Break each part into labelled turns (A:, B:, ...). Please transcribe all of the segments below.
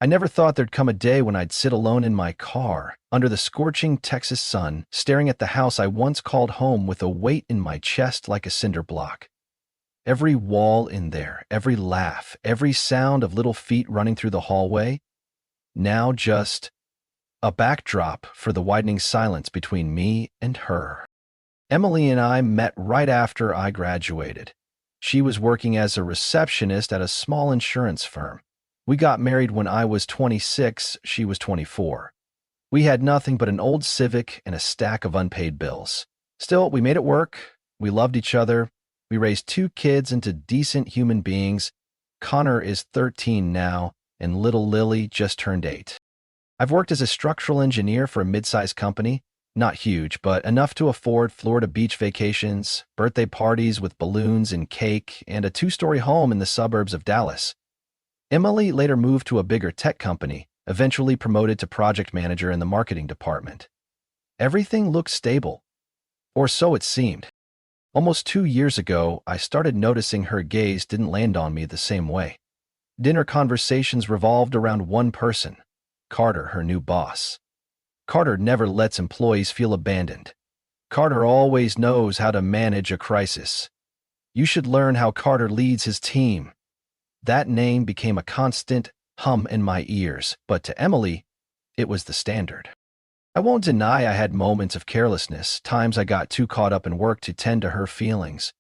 A: I never thought there'd come a day when I'd sit alone in my car, under the scorching Texas sun, staring at the house I once called home with a weight in my chest like a cinder block. Every wall in there, every laugh, every sound of little feet running through the hallway, now just a backdrop for the widening silence between me and her. Emily and I met right after I graduated. She was working as a receptionist at a small insurance firm. We got married when I was 26, she was 24. We had nothing but an old Civic and a stack of unpaid bills. Still, we made it work. We loved each other. We raised 2 kids into decent human beings. Connor is 13 now, and little Lily just turned 8. I've worked as a structural engineer for a mid-sized company. Not huge, but enough to afford Florida beach vacations, birthday parties with balloons and cake, and a 2-story home in the suburbs of Dallas. Emily later moved to a bigger tech company, eventually promoted to project manager in the marketing department. Everything looked stable, or so it seemed. Almost 2 years ago, I started noticing her gaze didn't land on me the same way. Dinner conversations revolved around one person, Carter, her new boss. Carter never lets employees feel abandoned. Carter always knows how to manage a crisis. You should learn how Carter leads his team. That name became a constant hum in my ears, but to Emily, it was the standard. I won't deny I had moments of carelessness, times I got too caught up in work to tend to her feelings.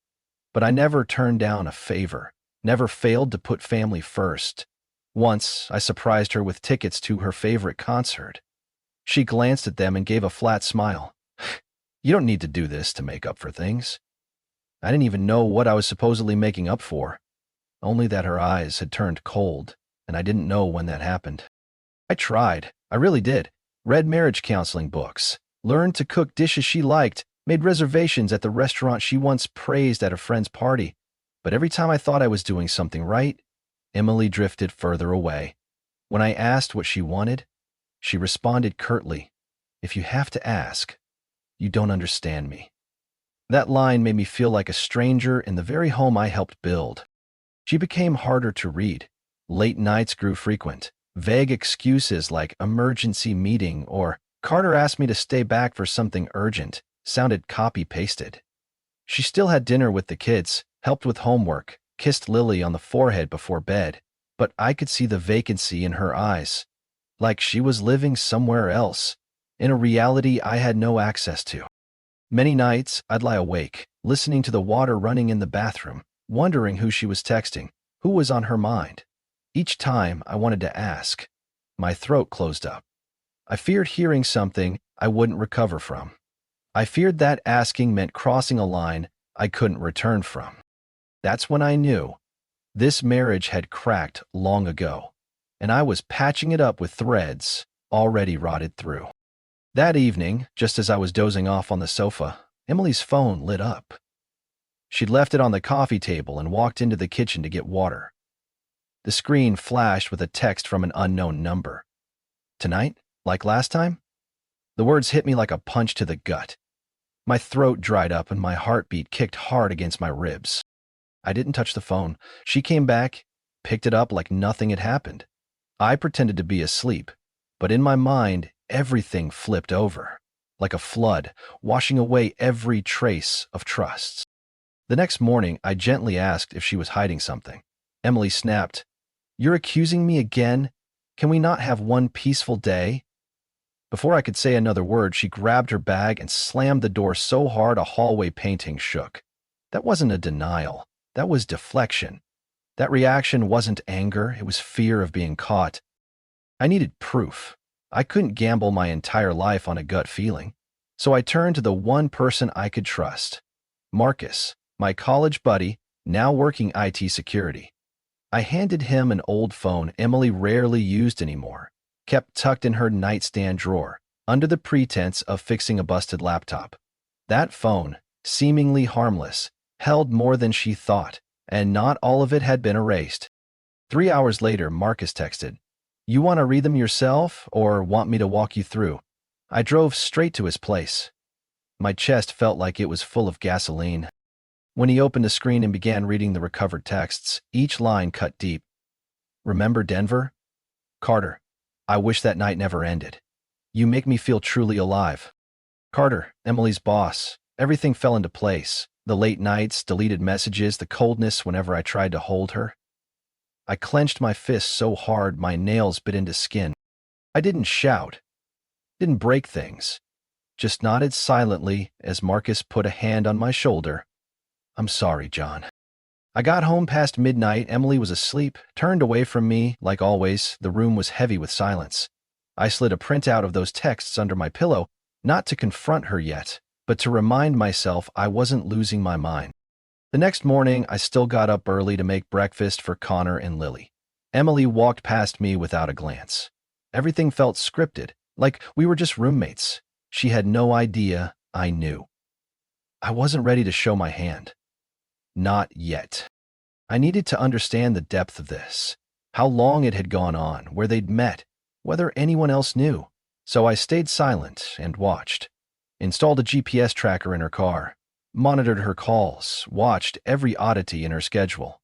A: But I never turned down a favor, never failed to put family first. Once, I surprised her with tickets to her favorite concert. She glanced at them and gave a flat smile. You don't need to do this to make up for things. I didn't even know what I was supposedly making up for. Only that her eyes had turned cold, and I didn't know when that happened. I tried. I really did. Read marriage counseling books, learned to cook dishes she liked, made reservations at the restaurant she once praised at a friend's party. But every time I thought I was doing something right, Emily drifted further away. When I asked what she wanted, she responded curtly, "If you have to ask, you don't understand me." That line made me feel like a stranger in the very home I helped build. She became harder to read. Late nights grew frequent. Vague excuses like emergency meeting or Carter asked me to stay back for something urgent sounded copy-pasted. She still had dinner with the kids, helped with homework, kissed Lily on the forehead before bed, but I could see the vacancy in her eyes, like she was living somewhere else, in a reality I had no access to. Many nights, I'd lie awake, listening to the water running in the bathroom, wondering who she was texting, who was on her mind. Each time I wanted to ask, my throat closed up. I feared hearing something I wouldn't recover from. I feared that asking meant crossing a line I couldn't return from. That's when I knew this marriage had cracked long ago, and I was patching it up with threads already rotted through. That evening, just as I was dozing off on the sofa, Emily's phone lit up. She'd left it on the coffee table and walked into the kitchen to get water. The screen flashed with a text from an unknown number. "Tonight, like last time?" The words hit me like a punch to the gut. My throat dried up and my heartbeat kicked hard against my ribs. I didn't touch the phone. She came back, picked it up like nothing had happened. I pretended to be asleep, but in my mind, everything flipped over, like a flood, washing away every trace of trust. The next morning, I gently asked if she was hiding something. Emily snapped, "You're accusing me again? Can we not have one peaceful day?" Before I could say another word, she grabbed her bag and slammed the door so hard a hallway painting shook. That wasn't a denial. That was deflection. That reaction wasn't anger. It was fear of being caught. I needed proof. I couldn't gamble my entire life on a gut feeling. So I turned to the one person I could trust, Marcus, my college buddy, now working IT security. I handed him an old phone Emily rarely used anymore, kept tucked in her nightstand drawer, under the pretense of fixing a busted laptop. That phone, seemingly harmless, held more than she thought, and not all of it had been erased. 3 hours later, Marcus texted, "You want to read them yourself, or want me to walk you through?" I drove straight to his place. My chest felt like it was full of gasoline. When he opened the screen and began reading the recovered texts, each line cut deep. "Remember Denver? Carter, I wish that night never ended. You make me feel truly alive. Carter, Emily's boss. Everything fell into place. The late nights, deleted messages, the coldness whenever I tried to hold her. I clenched my fists so hard my nails bit into skin. I didn't shout, didn't break things, just nodded silently as Marcus put a hand on my shoulder. I'm sorry, John. I got home past midnight. Emily was asleep, turned away from me. Like always, the room was heavy with silence. I slid a printout of those texts under my pillow, not to confront her yet, but to remind myself I wasn't losing my mind. The next morning, I still got up early to make breakfast for Connor and Lily. Emily walked past me without a glance. Everything felt scripted, like we were just roommates. She had no idea I knew. I wasn't ready to show my hand. Not yet. I needed to understand the depth of this, how long it had gone on, where they'd met, whether anyone else knew. So I stayed silent and watched. Installed a GPS tracker in her car, monitored her calls, watched every oddity in her schedule.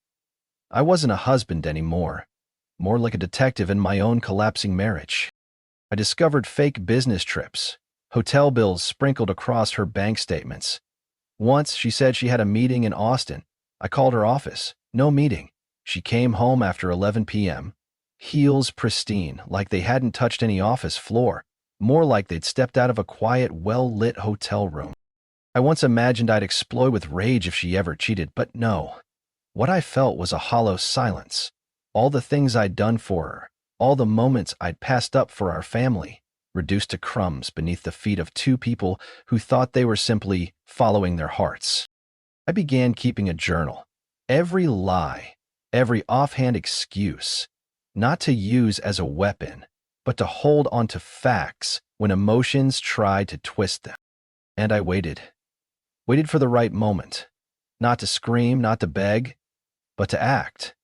A: I wasn't a husband anymore, more like a detective in my own collapsing marriage. I discovered fake business trips, hotel bills sprinkled across her bank statements. Once she said she had a meeting in Austin. I called her office. No meeting. She came home after 11 p.m., heels pristine, like they hadn't touched any office floor, more like they'd stepped out of a quiet, well-lit hotel room. I once imagined I'd explode with rage if she ever cheated, but no. What I felt was a hollow silence. All the things I'd done for her, all the moments I'd passed up for our family, reduced to crumbs beneath the feet of two people who thought they were simply following their hearts. I began keeping a journal. Every lie, every offhand excuse, not to use as a weapon, but to hold onto facts when emotions tried to twist them. And I waited. Waited for the right moment. Not to scream, not to beg, but to act.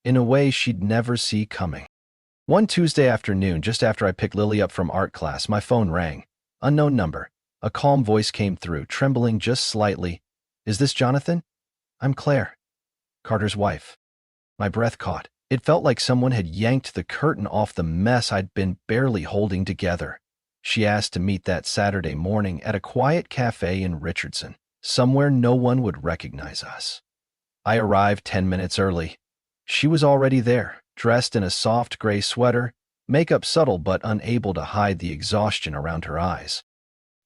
A: In a way she'd never see coming. One Tuesday afternoon, just after I picked Lily up from art class, my phone rang. Unknown number. A calm voice came through, trembling just slightly. Is this Jonathan? I'm Claire, Carter's wife. My breath caught. It felt like someone had yanked the curtain off the mess I'd been barely holding together. She asked to meet that Saturday morning at a quiet cafe in Richardson, somewhere no one would recognize us. I arrived 10 minutes early. She was already there, dressed in a soft gray sweater, makeup subtle but unable to hide the exhaustion around her eyes.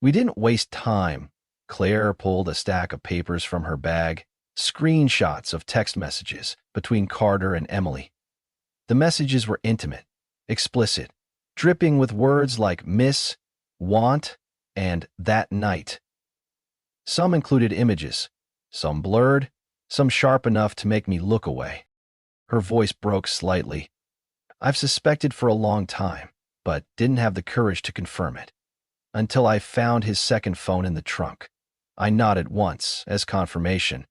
A: We didn't waste time. Claire pulled a stack of papers from her bag, screenshots of text messages between Carter and Emily. The messages were intimate, explicit, dripping with words like miss, want, and that night. Some included images, some blurred, some sharp enough to make me look away. Her voice broke slightly. I've suspected for a long time, but didn't have the courage to confirm it. Until I found his second phone in the trunk. I nodded once as confirmation.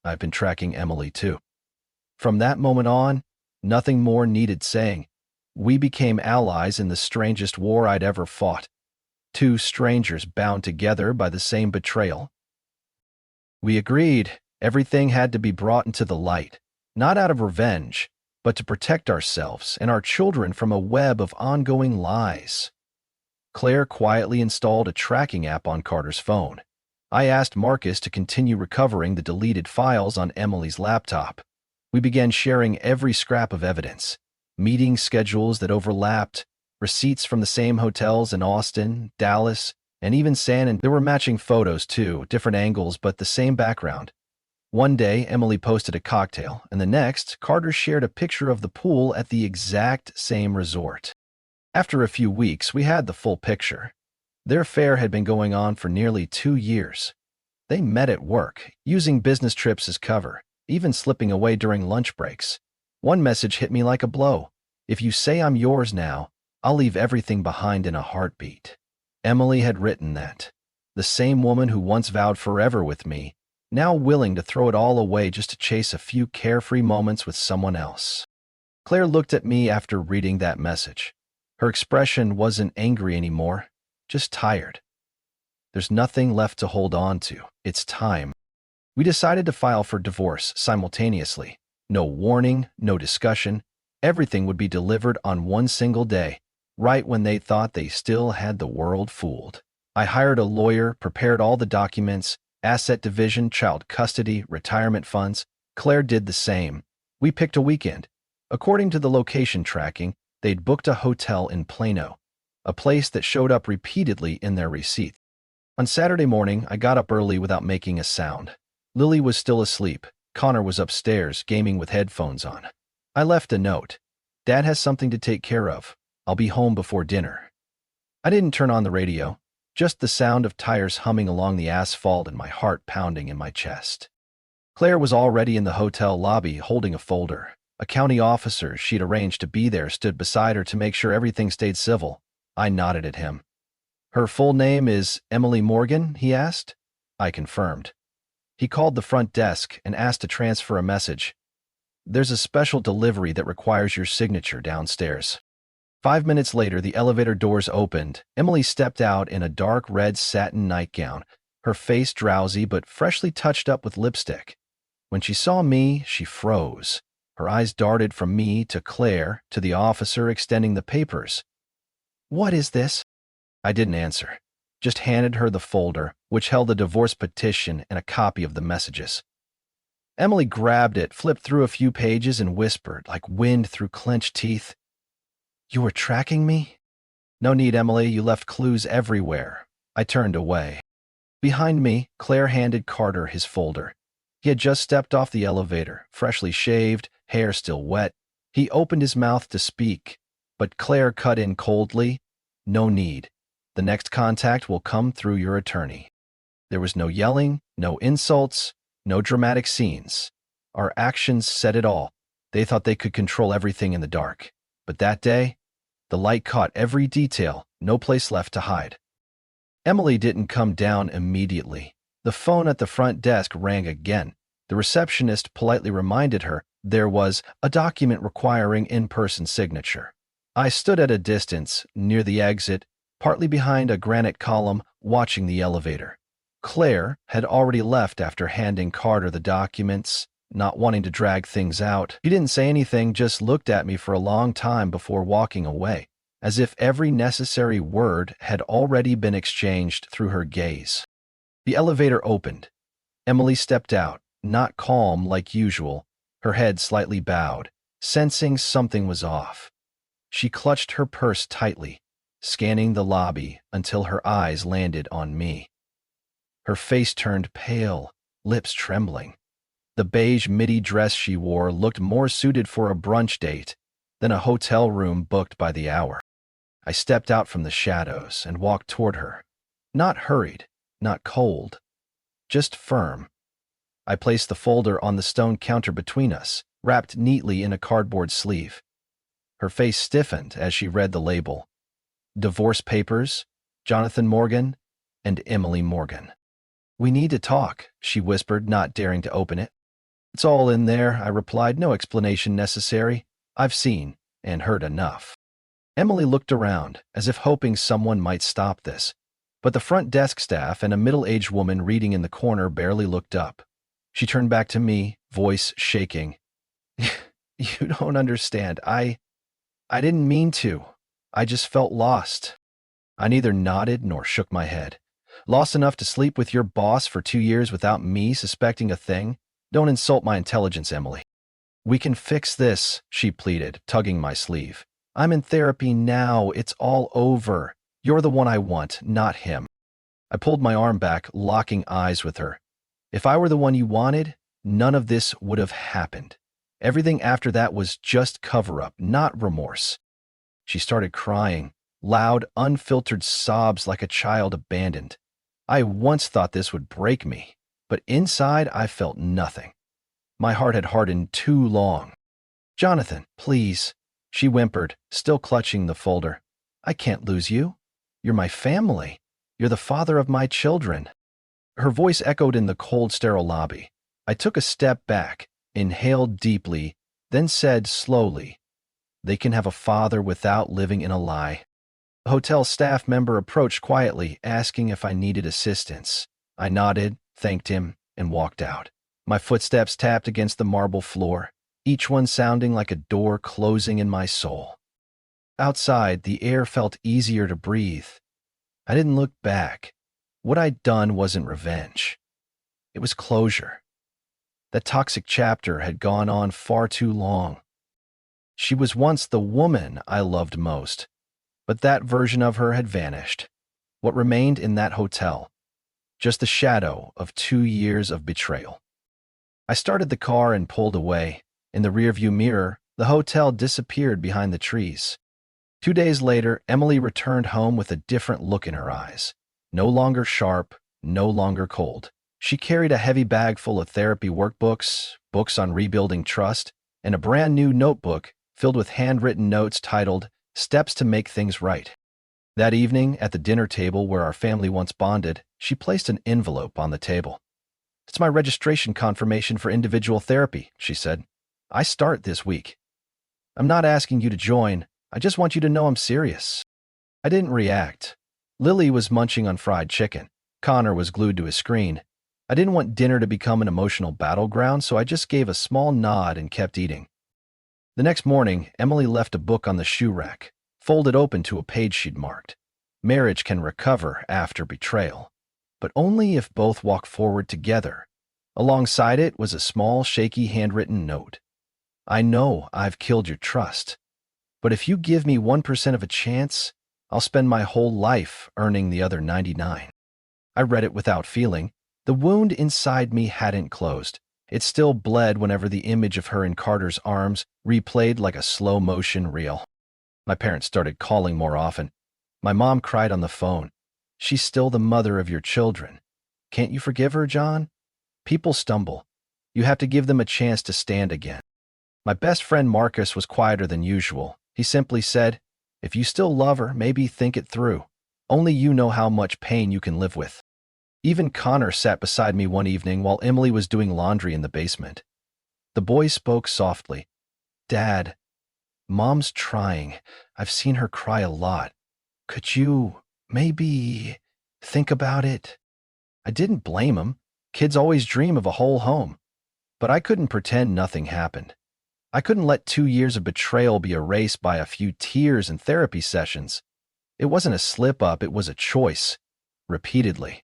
A: I've been tracking Emily too. From that moment on, nothing more needed saying. We became allies in the strangest war I'd ever fought. Two strangers bound together by the same betrayal. We agreed everything had to be brought into the light, not out of revenge, but to protect ourselves and our children from a web of ongoing lies. Claire quietly installed a tracking app on Carter's phone. I asked Marcus to continue recovering the deleted files on Emily's laptop. We began sharing every scrap of evidence, meeting schedules that overlapped, receipts from the same hotels in Austin, Dallas, and even San Antonio. There were matching photos too, different angles but the same background. One day, Emily posted a cocktail, and the next, Carter shared a picture of the pool at the exact same resort. After a few weeks, we had the full picture. Their affair had been going on for nearly 2 years. They met at work, using business trips as cover, even slipping away during lunch breaks. One message hit me like a blow. If you say I'm yours now, I'll leave everything behind in a heartbeat. Emily had written that. The same woman who once vowed forever with me, now willing to throw it all away just to chase a few carefree moments with someone else. Claire looked at me after reading that message. Her expression wasn't angry anymore, just tired. There's nothing left to hold on to. It's time. We decided to file for divorce simultaneously. No warning, no discussion, Everything would be delivered on one single day, right when they thought they still had the world fooled. I hired a lawyer, prepared all the documents, asset division, child custody, retirement funds. Claire did the same. We picked a weekend. According to the location tracking, they'd booked a hotel in Plano, a place that showed up repeatedly in their receipt. On Saturday morning, I got up early without making a sound. Lily was still asleep. Connor was upstairs, gaming with headphones on. I left a note. Dad has something to take care of. I'll be home before dinner. I didn't turn on the radio, just the sound of tires humming along the asphalt and my heart pounding in my chest. Claire was already in the hotel lobby holding a folder. A county officer she'd arranged to be there stood beside her to make sure everything stayed civil. I nodded at him. Her full name is Emily Morgan, he asked. I confirmed. He called the front desk and asked to transfer a message. There's a special delivery that requires your signature downstairs. 5 minutes later, the elevator doors opened. Emily stepped out in a dark red satin nightgown, her face drowsy but freshly touched up with lipstick. When she saw me, she froze. Her eyes darted from me to Claire to the officer extending the papers. What is this? I didn't answer, just handed her the folder, which held a divorce petition and a copy of the messages. Emily grabbed it, flipped through a few pages, and whispered, like wind through clenched teeth, "You were tracking me?" "No need, Emily, you left clues everywhere." I turned away. Behind me, Claire handed Carter his folder. He had just stepped off the elevator, freshly shaved, hair still wet. He opened his mouth to speak, but Claire cut in coldly, "No need. The next contact will come through your attorney." There was no yelling, no insults, no dramatic scenes. Our actions said it all. They thought they could control everything in the dark. But that day, the light caught every detail, no place left to hide. Emily didn't come down immediately. The phone at the front desk rang again. The receptionist politely reminded her there was a document requiring in-person signature. I stood at a distance, near the exit, partly behind a granite column, watching the elevator. Claire had already left after handing Carter the documents, not wanting to drag things out. She didn't say anything, just looked at me for a long time before walking away, as if every necessary word had already been exchanged through her gaze. The elevator opened. Emily stepped out, not calm like usual, her head slightly bowed, sensing something was off. She clutched her purse tightly, scanning the lobby until her eyes landed on me. Her face turned pale, lips trembling. The beige midi dress she wore looked more suited for a brunch date than a hotel room booked by the hour. I stepped out from the shadows and walked toward her. Not hurried, not cold, just firm. I placed the folder on the stone counter between us, wrapped neatly in a cardboard sleeve. Her face stiffened as she read the label. Divorce papers, Jonathan Morgan, and Emily Morgan. "We need to talk," she whispered, not daring to open it. "It's all in there," I replied, "no explanation necessary. I've seen and heard enough." Emily looked around, as if hoping someone might stop this, but the front desk staff and a middle-aged woman reading in the corner barely looked up. She turned back to me, voice shaking. "You don't understand. I didn't mean to. I just felt lost." I neither nodded nor shook my head. "Lost enough to sleep with your boss for 2 years without me suspecting a thing? Don't insult my intelligence, Emily." "We can fix this," she pleaded, tugging my sleeve. "I'm in therapy now. It's all over. You're the one I want, not him." I pulled my arm back, locking eyes with her. "If I were the one you wanted, none of this would have happened. Everything after that was just cover-up, not remorse." She started crying, loud, unfiltered sobs like a child abandoned. I once thought this would break me, but inside I felt nothing. My heart had hardened too long. "Jonathan, please," she whimpered, still clutching the folder. "I can't lose you. You're my family. You're the father of my children." Her voice echoed in the cold, sterile lobby. I took a step back, inhaled deeply, then said slowly, "They can have a father without living in a lie." A hotel staff member approached quietly, asking if I needed assistance. I nodded, thanked him, and walked out. My footsteps tapped against the marble floor. each one sounding like a door closing in my soul. Outside, the air felt easier to breathe. I didn't look back. What I'd done wasn't revenge. It was closure. That toxic chapter had gone on far too long. She was once the woman I loved most, but that version of her had vanished. What remained in that hotel? Just the shadow of 2 years of betrayal. I started the car and pulled away. In the rearview mirror, the hotel disappeared behind the trees. 2 days later, Emily returned home with a different look in her eyes. No longer sharp, no longer cold. She carried a heavy bag full of therapy workbooks, books on rebuilding trust, and a brand new notebook filled with handwritten notes titled Steps to Make Things Right. That evening, at the dinner table where our family once bonded, she placed an envelope on the table. "It's my registration confirmation for individual therapy," she said. "I start this week. I'm not asking you to join. I just want you to know I'm serious." I didn't react. Lily was munching on fried chicken. Connor was glued to his screen. I didn't want dinner to become an emotional battleground, so I just gave a small nod and kept eating. The next morning, Emily left a book on the shoe rack, folded open to a page she'd marked. Marriage can recover after betrayal, but only if both walk forward together. Alongside it was a small, shaky handwritten note. "I know I've killed your trust, but if you give me 1% of a chance, I'll spend my whole life earning the other 99. I read it without feeling. The wound inside me hadn't closed. It still bled whenever the image of her in Carter's arms replayed like a slow-motion reel. My parents started calling more often. My mom cried on the phone. "She's still the mother of your children. Can't you forgive her, John? People stumble. You have to give them a chance to stand again." My best friend Marcus was quieter than usual. He simply said, "If you still love her, maybe think it through. Only you know how much pain you can live with." Even Connor sat beside me one evening while Emily was doing laundry in the basement. The boy spoke softly. "Dad, Mom's trying. I've seen her cry a lot. Could you maybe think about it?" I didn't blame him. Kids always dream of a whole home. But I couldn't pretend nothing happened. I couldn't let 2 years of betrayal be erased by a few tears and therapy sessions. It wasn't a slip-up, it was a choice. Repeatedly.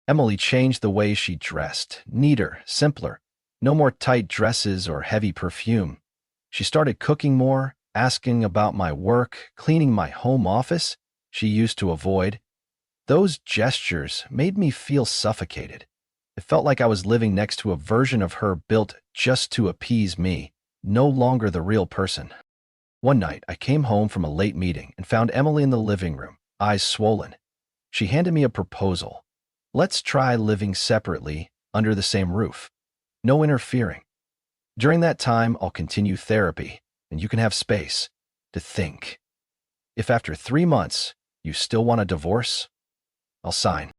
A: Emily changed the way she dressed. Neater, simpler. No more tight dresses or heavy perfume. She started cooking more, asking about my work, cleaning my home office she used to avoid. Those gestures made me feel suffocated. It felt like I was living next to a version of her built just to appease me, no longer the real person. One night, I came home from a late meeting and found Emily in the living room, eyes swollen. She handed me a proposal. "Let's try living separately, under the same roof. No interfering. During that time, I'll continue therapy, and you can have space to think. If after 3 months, you still want a divorce, I'll sign."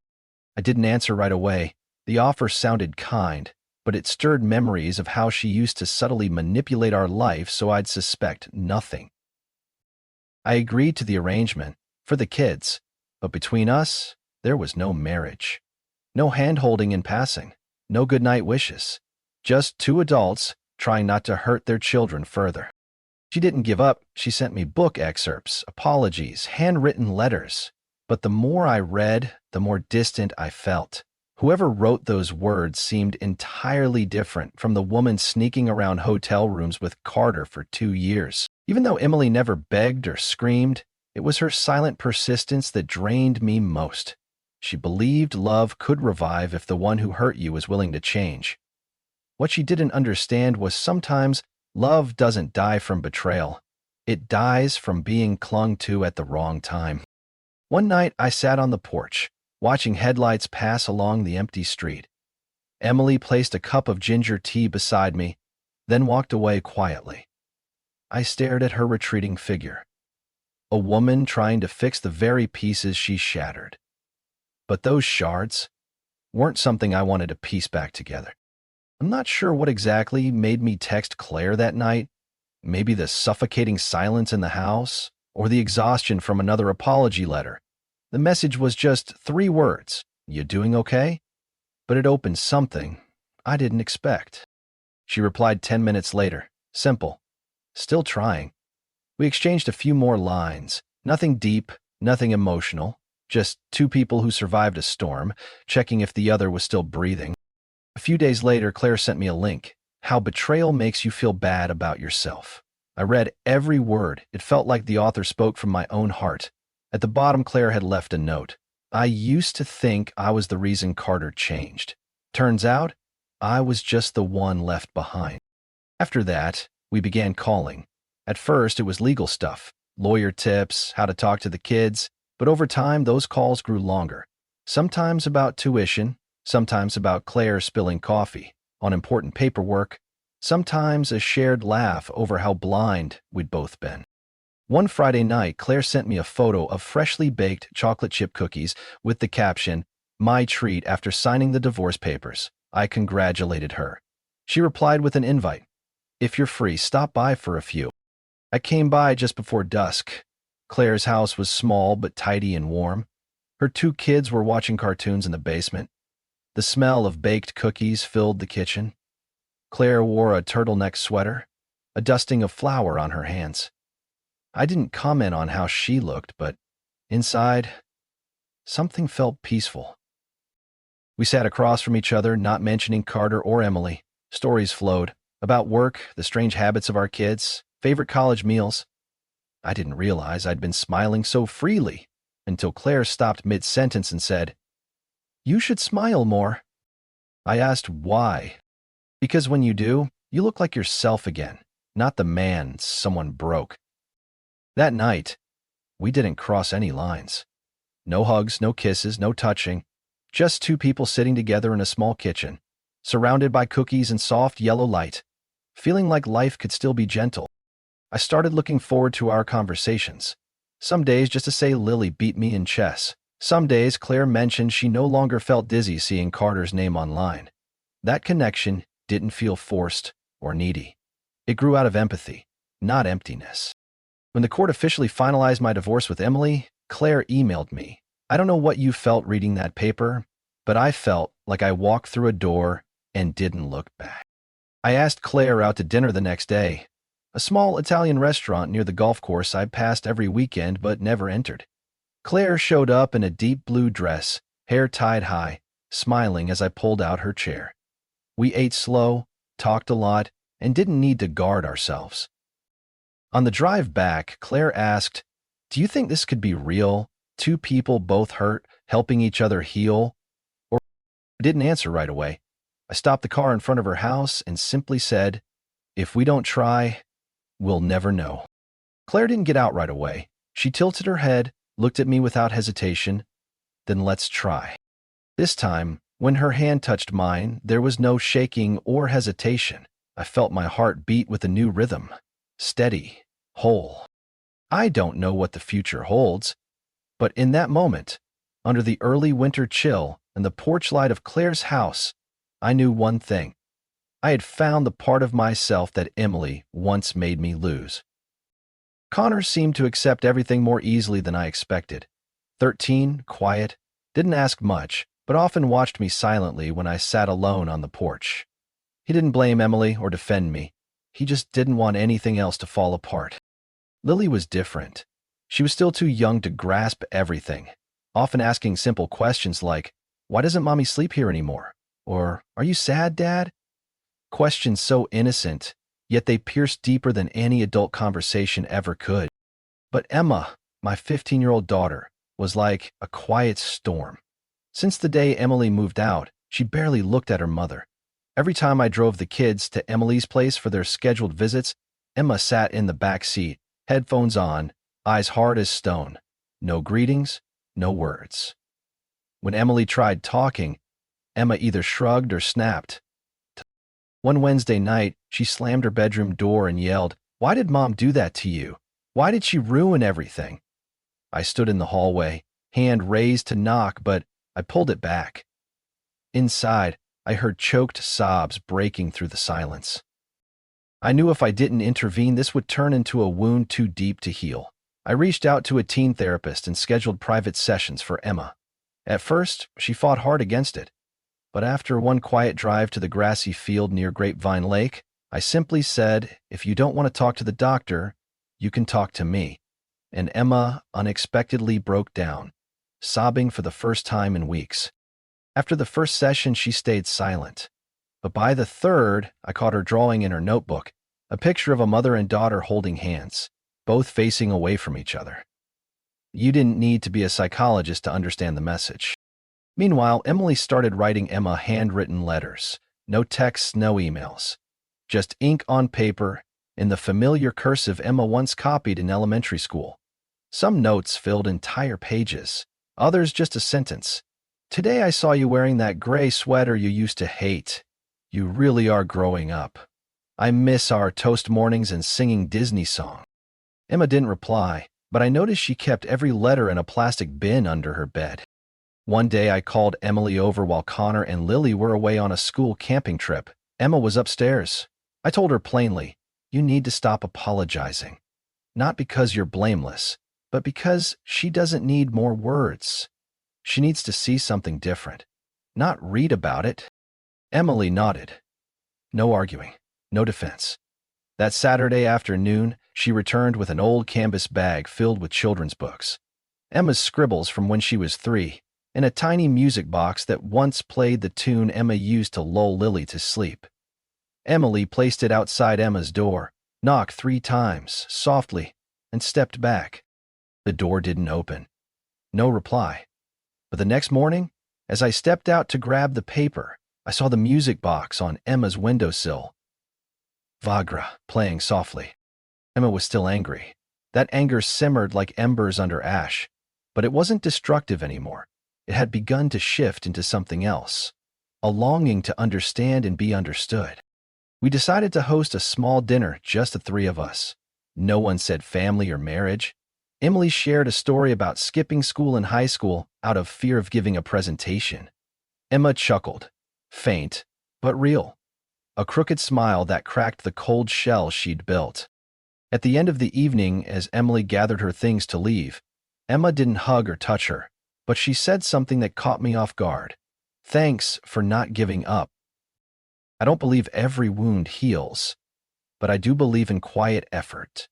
A: I didn't answer right away. The offer sounded kind, but it stirred memories of how she used to subtly manipulate our life so I'd suspect nothing. I agreed to the arrangement, for the kids, but between us, there was no marriage. No hand-holding in passing, no goodnight wishes. Just two adults trying not to hurt their children further. She didn't give up. She sent me book excerpts, apologies, handwritten letters. But the more I read, the more distant I felt. Whoever wrote those words seemed entirely different from the woman sneaking around hotel rooms with Carter for 2 years. Even though Emily never begged or screamed, it was her silent persistence that drained me most. She believed love could revive if the one who hurt you was willing to change. What she didn't understand was sometimes love doesn't die from betrayal. It dies from being clung to at the wrong time. One night, I sat on the porch, watching headlights pass along the empty street. Emily placed a cup of ginger tea beside me, then walked away quietly. I stared at her retreating figure, a woman trying to fix the very pieces she shattered. But those shards weren't something I wanted to piece back together. I'm not sure what exactly made me text Claire that night. Maybe the suffocating silence in the house, or the exhaustion from another apology letter. The message was just 3 words, "You doing okay?" But it opened something I didn't expect. She replied 10 minutes later, Simple. Still trying. We exchanged a few more lines. Nothing deep, nothing emotional. Just two people who survived a storm, checking if the other was still breathing. A few days later, Claire sent me a link. How betrayal makes you feel bad about yourself. I read every word. It felt like the author spoke from my own heart. At the bottom, Claire had left a note. I used to think I was the reason Carter changed. Turns out, I was just the one left behind. After that, we began calling. At first, it was legal stuff, lawyer tips, how to talk to the kids, but over time, those calls grew longer. Sometimes about tuition, sometimes about Claire spilling coffee on important paperwork, sometimes a shared laugh over how blind we'd both been. One Friday night, Claire sent me a photo of freshly baked chocolate chip cookies with the caption, "My treat after signing the divorce papers." I congratulated her. She replied with an invite. "If you're free, stop by for a few." I came by just before dusk. Claire's house was small but tidy and warm. Her two kids were watching cartoons in the basement. The smell of baked cookies filled the kitchen. Claire wore a turtleneck sweater, a dusting of flour on her hands. I didn't comment on how she looked, but inside, something felt peaceful. We sat across from each other, not mentioning Carter or Emily. Stories flowed about work, the strange habits of our kids, favorite college meals. I didn't realize I'd been smiling so freely until Claire stopped mid-sentence and said, "You should smile more." I asked why. "Because when you do, you look like yourself again, not the man someone broke." That night, we didn't cross any lines. No hugs, no kisses, no touching. Just two people sitting together in a small kitchen, surrounded by cookies and soft yellow light, feeling like life could still be gentle. I started looking forward to our conversations. Some days just to say Lily beat me in chess. Some days Claire mentioned she no longer felt dizzy seeing Carter's name online. That connection didn't feel forced or needy. It grew out of empathy, not emptiness. When the court officially finalized my divorce with Emily, Claire emailed me. "I don't know what you felt reading that paper, but I felt like I walked through a door and didn't look back." I asked Claire out to dinner the next day, a small Italian restaurant near the golf course I passed every weekend but never entered. Claire showed up in a deep blue dress, hair tied high, smiling as I pulled out her chair. We ate slow, talked a lot, and didn't need to guard ourselves. On the drive back, Claire asked, "Do you think this could be real? Two people both hurt, helping each other heal?" Or I didn't answer right away. I stopped the car in front of her house and simply said, "If we don't try, we'll never know." Claire didn't get out right away. She tilted her head, looked at me without hesitation. "Then let's try." This time, when her hand touched mine, there was no shaking or hesitation. I felt my heart beat with a new rhythm. Steady, whole. I don't know what the future holds, but in that moment, under the early winter chill and the porch light of Claire's house, I knew one thing. I had found the part of myself that Emily once made me lose. Connor seemed to accept everything more easily than I expected. 13, quiet, didn't ask much, but often watched me silently when I sat alone on the porch. He didn't blame Emily or defend me. He just didn't want anything else to fall apart. Lily was different. She was still too young to grasp everything, often asking simple questions like, "Why doesn't Mommy sleep here anymore?" Or, "Are you sad, Dad?" Questions so innocent, yet they pierced deeper than any adult conversation ever could. But Emma, my 15-year-old daughter, was like a quiet storm. Since the day Emily moved out, she barely looked at her mother. Every time I drove the kids to Emily's place for their scheduled visits, Emma sat in the back seat, headphones on, eyes hard as stone. No greetings, no words. When Emily tried talking, Emma either shrugged or snapped. One Wednesday night, she slammed her bedroom door and yelled, "Why did Mom do that to you? Why did she ruin everything?" I stood in the hallway, hand raised to knock, but I pulled it back. Inside, I heard choked sobs breaking through the silence. I knew if I didn't intervene, this would turn into a wound too deep to heal. I reached out to a teen therapist and scheduled private sessions for Emma. At first, she fought hard against it. But after one quiet drive to the grassy field near Grapevine Lake, I simply said, if you don't want to talk to the doctor, you can talk to me. And Emma unexpectedly broke down, sobbing for the first time in weeks. After the first session, she stayed silent. But by the third, I caught her drawing in her notebook a picture of a mother and daughter holding hands, both facing away from each other. You didn't need to be a psychologist to understand the message. Meanwhile, Emily started writing Emma handwritten letters. No texts, no emails. Just ink on paper, in the familiar cursive Emma once copied in elementary school. Some notes filled entire pages, others just a sentence. Today I saw you wearing that gray sweater you used to hate. You really are growing up. I miss our toast mornings and singing Disney songs. Emma didn't reply, but I noticed she kept every letter in a plastic bin under her bed. One day I called Emily over while Connor and Lily were away on a school camping trip. Emma was upstairs. I told her plainly, you need to stop apologizing. Not because you're blameless, but because she doesn't need more words. She needs to see something different, not read about it. Emily nodded. No arguing, no defense. That Saturday afternoon, she returned with an old canvas bag filled with children's books. Emma's scribbles from when she was 3, and a tiny music box that once played the tune Emma used to lull Lily to sleep. Emily placed it outside Emma's door, knocked 3 times, softly, and stepped back. The door didn't open. No reply. But the next morning, as I stepped out to grab the paper, I saw the music box on Emma's windowsill. Vagra, playing softly. Emma was still angry. That anger simmered like embers under ash, but it wasn't destructive anymore. It had begun to shift into something else, a longing to understand and be understood. We decided to host a small dinner, just the 3 of us. No one said family or marriage. Emily shared a story about skipping school in high school out of fear of giving a presentation. Emma chuckled, faint, but real. A crooked smile that cracked the cold shell she'd built. At the end of the evening, as Emily gathered her things to leave, Emma didn't hug or touch her, but she said something that caught me off guard. Thanks for not giving up. I don't believe every wound heals, but I do believe in quiet effort.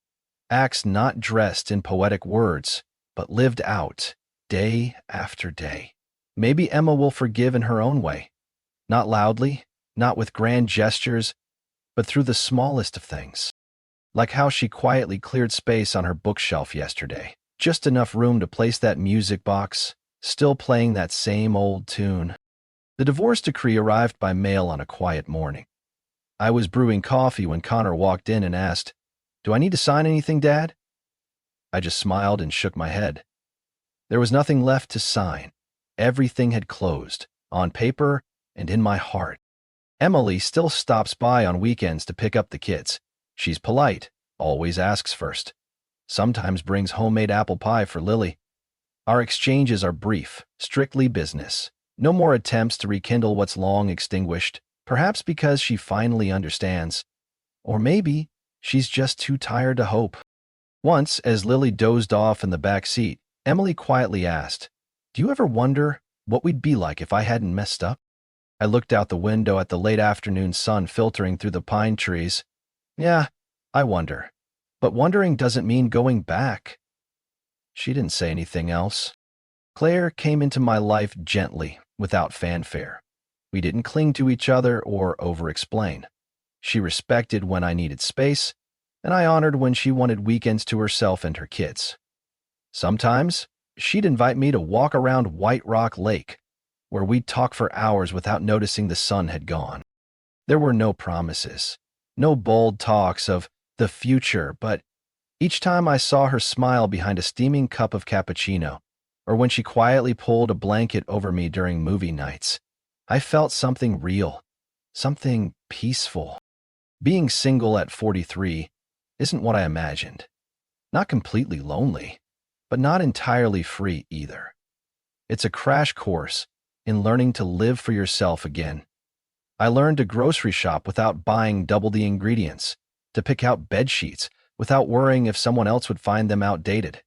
A: Acts not dressed in poetic words, but lived out, day after day. Maybe Emma will forgive in her own way. Not loudly, not with grand gestures, but through the smallest of things. Like how she quietly cleared space on her bookshelf yesterday. Just enough room to place that music box, still playing that same old tune. The divorce decree arrived by mail on a quiet morning. I was brewing coffee when Connor walked in and asked, "Do I need to sign anything, Dad?" I just smiled and shook my head. There was nothing left to sign. Everything had closed, on paper and in my heart. Emily still stops by on weekends to pick up the kids. She's polite, always asks first. Sometimes brings homemade apple pie for Lily. Our exchanges are brief, strictly business. No more attempts to rekindle what's long extinguished, perhaps because she finally understands. Or maybe she's just too tired to hope. Once, as Lily dozed off in the back seat, Emily quietly asked, "Do you ever wonder what we'd be like if I hadn't messed up?" I looked out the window at the late afternoon sun filtering through the pine trees. Yeah, I wonder. But wondering doesn't mean going back. She didn't say anything else. Claire came into my life gently, without fanfare. We didn't cling to each other or over-explain. She respected when I needed space, and I honored when she wanted weekends to herself and her kids. Sometimes, she'd invite me to walk around White Rock Lake, where we'd talk for hours without noticing the sun had gone. There were no promises, no bold talks of the future, but each time I saw her smile behind a steaming cup of cappuccino, or when she quietly pulled a blanket over me during movie nights, I felt something real, something peaceful. Being single at 43 isn't what I imagined. Not completely lonely, but not entirely free either. It's a crash course in learning to live for yourself again. I learned to grocery shop without buying double the ingredients, to pick out bed sheets without worrying if someone else would find them outdated,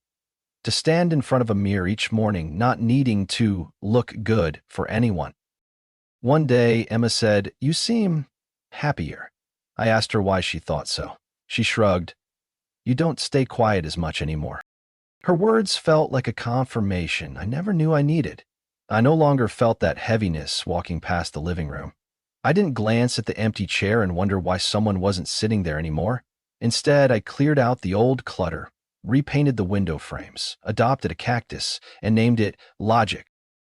A: to stand in front of a mirror each morning not needing to look good for anyone. One day, Emma said, "You seem happier." I asked her why she thought so. She shrugged. You don't stay quiet as much anymore. Her words felt like a confirmation I never knew I needed. I no longer felt that heaviness walking past the living room. I didn't glance at the empty chair and wonder why someone wasn't sitting there anymore. Instead, I cleared out the old clutter, repainted the window frames, adopted a cactus, and named it Logic.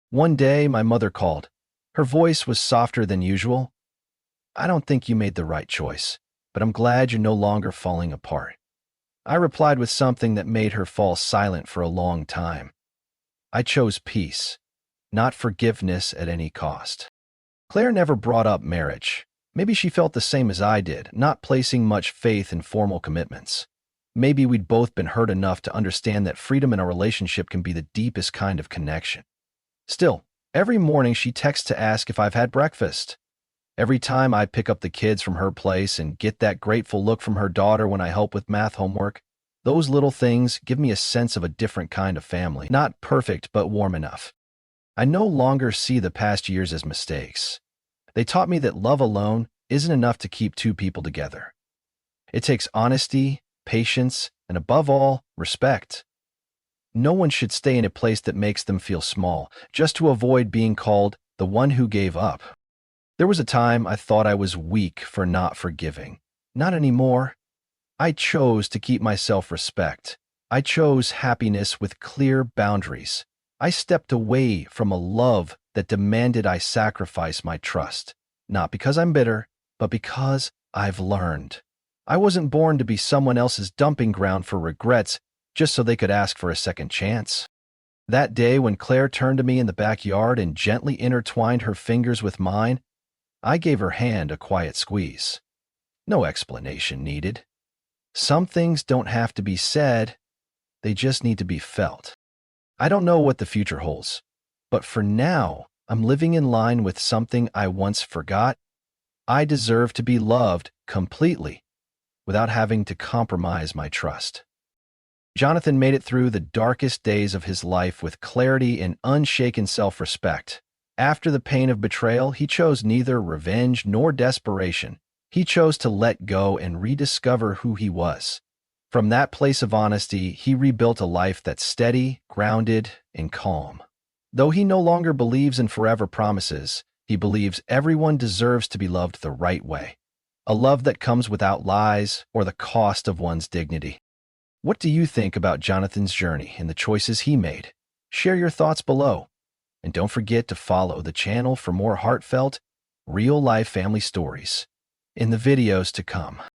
A: One day, my mother called. Her voice was softer than usual. I don't think you made the right choice, but I'm glad you're no longer falling apart. I replied with something that made her fall silent for a long time. I chose peace, not forgiveness at any cost. Claire never brought up marriage. Maybe she felt the same as I did, not placing much faith in formal commitments. Maybe we'd both been hurt enough to understand that freedom in a relationship can be the deepest kind of connection. Still, every morning she texts to ask if I've had breakfast. Every time I pick up the kids from her place and get that grateful look from her daughter when I help with math homework, those little things give me a sense of a different kind of family. Not perfect, but warm enough. I no longer see the past years as mistakes. They taught me that love alone isn't enough to keep two people together. It takes honesty, patience, and above all, respect. No one should stay in a place that makes them feel small, just to avoid being called the one who gave up. There was a time I thought I was weak for not forgiving. Not anymore. I chose to keep my self-respect. I chose happiness with clear boundaries. I stepped away from a love that demanded I sacrifice my trust, not because I'm bitter, but because I've learned. I wasn't born to be someone else's dumping ground for regrets just so they could ask for a second chance. That day when Claire turned to me in the backyard and gently intertwined her fingers with mine, I gave her hand a quiet squeeze. No explanation needed. Some things don't have to be said, they just need to be felt. I don't know what the future holds, but for now, I'm living in line with something I once forgot. I deserve to be loved completely without having to compromise my trust. Jonathan made it through the darkest days of his life with clarity and unshaken self-respect. After the pain of betrayal, he chose neither revenge nor desperation. He chose to let go and rediscover who he was. From that place of honesty, he rebuilt a life that's steady, grounded, and calm. Though he no longer believes in forever promises, he believes everyone deserves to be loved the right way. A love that comes without lies or the cost of one's dignity. What do you think about Jonathan's journey and the choices he made? Share your thoughts below. And don't forget to follow the channel for more heartfelt, real-life family stories in the videos to come.